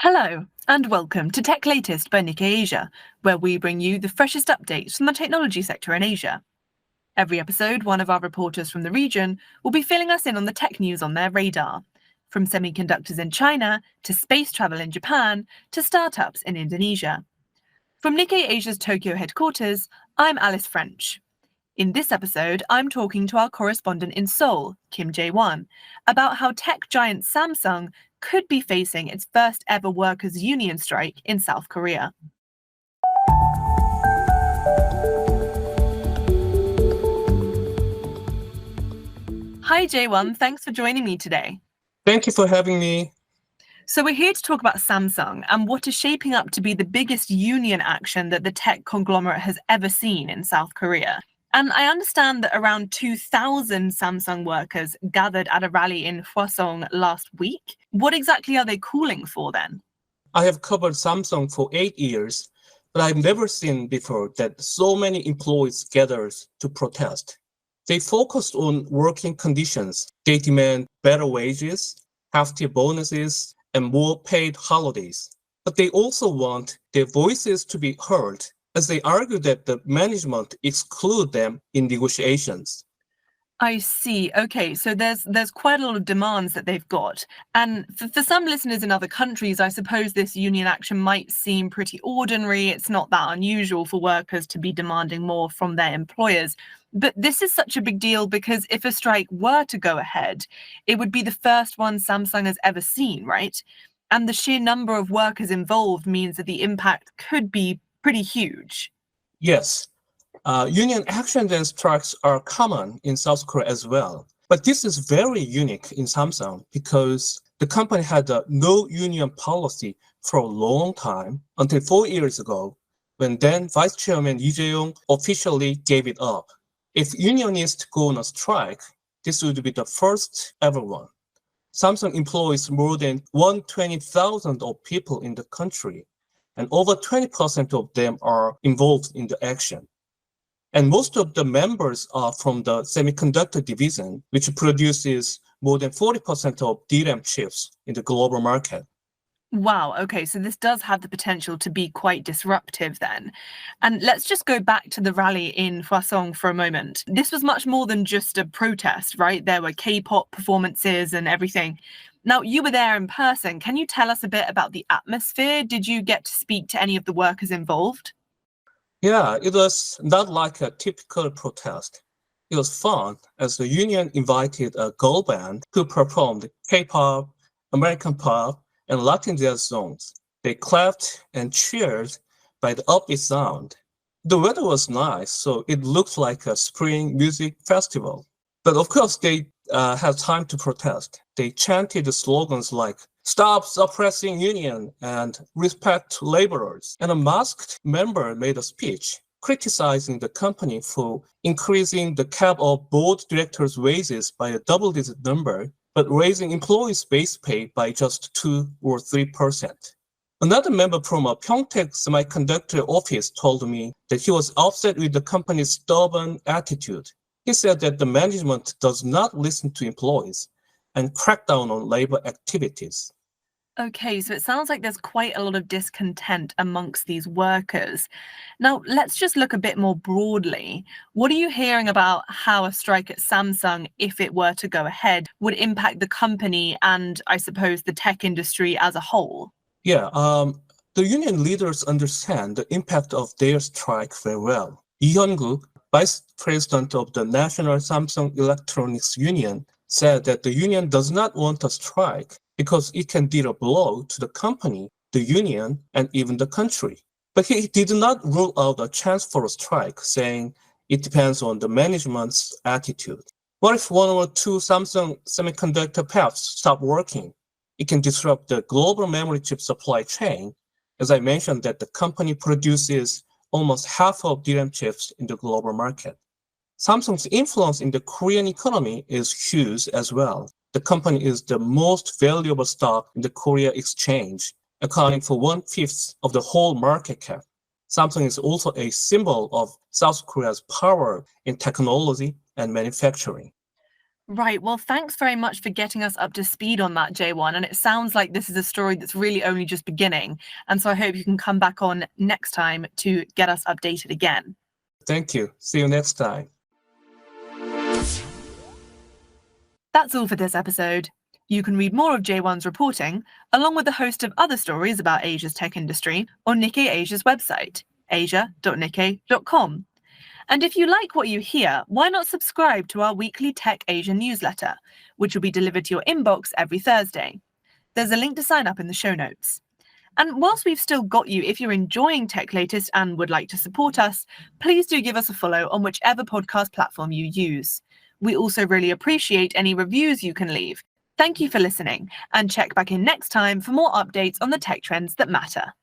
Hello, and welcome to Tech Latest by Nikkei Asia, where we bring you the freshest updates from the technology sector in Asia. Every episode, one of our reporters from the region will be filling us in on the tech news on their radar, from semiconductors in China to space travel in Japan to startups in Indonesia. From Nikkei Asia's Tokyo headquarters, I'm Alice French. In this episode, I'm talking to our correspondent in Seoul, Kim Jaewon, about how tech giant Samsung could be facing its first ever workers' union strike in South Korea. Hi, Jaewon. Thanks for joining me today. Thank you for having me. So we're here to talk about Samsung and what is shaping up to be the biggest union action that the tech conglomerate has ever seen in South Korea. And I understand that around 2,000 Samsung workers gathered at a rally in Hwasong last week. What exactly are they calling for then? I have covered Samsung for 8 years, but I've never seen before that so many employees gathered to protest. They focused on working conditions. They demand better wages, hefty bonuses, and more paid holidays. But they also want their voices to be heard, as they argue that the management exclude them in negotiations. I see. Okay, so there's quite a lot of demands that they've got. And for some listeners in other countries, I suppose this union action might seem pretty ordinary. It's not that unusual for workers to be demanding more from their employers. But this is such a big deal because if a strike were to go ahead, it would be the first one Samsung has ever seen, right? And the sheer number of workers involved means that the impact could be pretty huge. Yes, union actions and strikes are common in South Korea as well. But this is very unique in Samsung because the company had a no union policy for a long time until 4 years ago, when then Vice Chairman Lee Jae-yong officially gave it up. If unionists go on a strike, this would be the first ever one. Samsung employs more than 120,000 of people in the country, and over 20% of them are involved in the action. And most of the members are from the semiconductor division, which produces more than 40% of DRAM chips in the global market. Wow, okay, so this does have the potential to be quite disruptive then. And let's just go back to the rally in Hwasong for a moment. This was much more than just a protest, right? There were K-pop performances and everything. Now, you were there in person. Can you tell us a bit about the atmosphere? Did you get to speak to any of the workers involved? Yeah, it was not like a typical protest. It was fun as the union invited a girl band who performed K-pop, American pop, and Latin jazz songs. They clapped and cheered by the upbeat sound. The weather was nice, so it looked like a spring music festival. But of course, they had time to protest. They chanted slogans like "Stop suppressing union" and "Respect laborers." And a masked member made a speech criticizing the company for increasing the cap of board directors' wages by a double-digit number, but raising employees' base pay by just 2 or 3%. Another member from a Pyeongtaek semiconductor office told me that he was upset with the company's stubborn attitude. He said that the management does not listen to employees and crack down on labor activities. Okay, so it sounds like there's quite a lot of discontent amongst these workers. Now, let's just look a bit more broadly. What are you hearing about how a strike at Samsung, if it were to go ahead, would impact the company and, I suppose, the tech industry as a whole? Yeah, the union leaders understand the impact of their strike very well. Lee Hyun-guk, vice president of the National Samsung Electronics Union, said that the union does not want a strike because it can deal a blow to the company, the union, and even the country. But he did not rule out a chance for a strike, saying it depends on the management's attitude. What if 1 or 2 Samsung semiconductor fabs stop working? It can disrupt the global memory chip supply chain. As I mentioned, that the company produces almost half of DRAM chips in the global market. Samsung's influence in the Korean economy is huge as well. The company is the most valuable stock in the Korea exchange, accounting for 1/5 of the whole market cap. Samsung is also a symbol of South Korea's power in technology and manufacturing. Right, well, thanks very much for getting us up to speed on that, Jaewon. And it sounds like this is a story that's really only just beginning. And so I hope you can come back on next time to get us updated again. Thank you. See you next time. That's all for this episode. You can read more of Jaewon's reporting, along with a host of other stories about Asia's tech industry, on Nikkei Asia's website, asia.nikkei.com. And if you like what you hear, why not subscribe to our weekly Tech Asia newsletter, which will be delivered to your inbox every Thursday. There's a link to sign up in the show notes. And whilst we've still got you, if you're enjoying Tech Latest and would like to support us, please do give us a follow on whichever podcast platform you use. We also really appreciate any reviews you can leave. Thank you for listening, and check back in next time for more updates on the tech trends that matter.